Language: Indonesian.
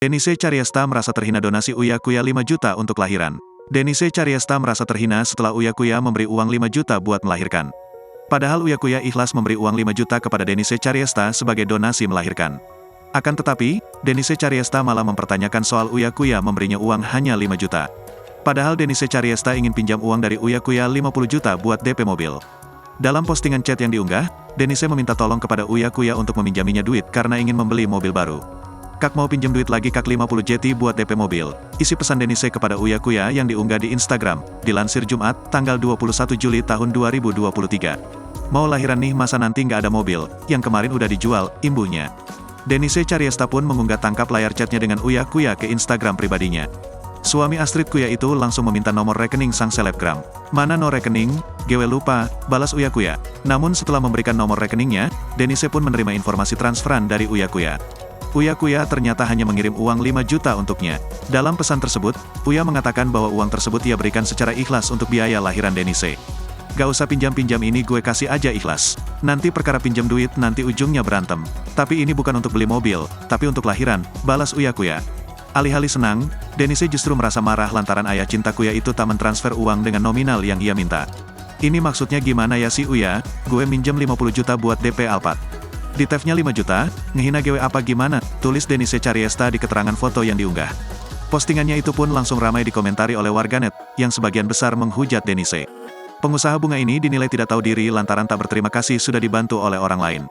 Denise Cariesta merasa terhina donasi Uya Kuya 5 juta untuk lahiran. Denise Cariesta merasa terhina setelah Uya Kuya memberi uang 5 juta buat melahirkan. Padahal Uya Kuya ikhlas memberi uang 5 juta kepada Denise Cariesta sebagai donasi melahirkan. Akan tetapi, Denise Cariesta malah mempertanyakan soal Uya Kuya memberinya uang hanya 5 juta. Padahal Denise Cariesta ingin pinjam uang dari Uya Kuya 50 juta buat DP mobil. Dalam postingan chat yang diunggah, Denise meminta tolong kepada Uya Kuya untuk meminjaminya duit karena ingin membeli mobil baru. "Kak mau pinjam duit lagi Kak 50 JT buat DP mobil," isi pesan Denise kepada Uya Kuya yang diunggah di Instagram, dilansir Jumat, tanggal 21 Juli tahun 2023. "Mau lahiran nih masa nanti nggak ada mobil, yang kemarin udah dijual," imbuhnya. Denise Cariesta pun mengunggah tangkap layar chatnya dengan Uya Kuya ke Instagram pribadinya. Suami Astrid Kuya itu langsung meminta nomor rekening sang selebgram. "Mana no rekening? Gue lupa," balas Uya Kuya. Namun setelah memberikan nomor rekeningnya, Denise pun menerima informasi transferan dari Uya Kuya. Uya Kuya ternyata hanya mengirim uang 5 juta untuknya. Dalam pesan tersebut, Uya mengatakan bahwa uang tersebut ia berikan secara ikhlas untuk biaya lahiran Denise. "Gak usah pinjam-pinjam ini gue kasih aja ikhlas. Nanti perkara pinjam duit nanti ujungnya berantem. Tapi ini bukan untuk beli mobil, tapi untuk lahiran," balas Uya Kuya. Alih-alih senang, Denise justru merasa marah lantaran ayah cinta Kuya itu tak mentransfer uang dengan nominal yang ia minta. "Ini maksudnya gimana ya si Uya, gue minjem 50 juta buat DP Alphard. Di TEF-nya 5 juta, ngehina gue apa gimana?" tulis Denise Cariesta di keterangan foto yang diunggah. Postingannya itu pun langsung ramai dikomentari oleh warganet, yang sebagian besar menghujat Denise. Pengusaha bunga ini dinilai tidak tahu diri lantaran tak berterima kasih sudah dibantu oleh orang lain.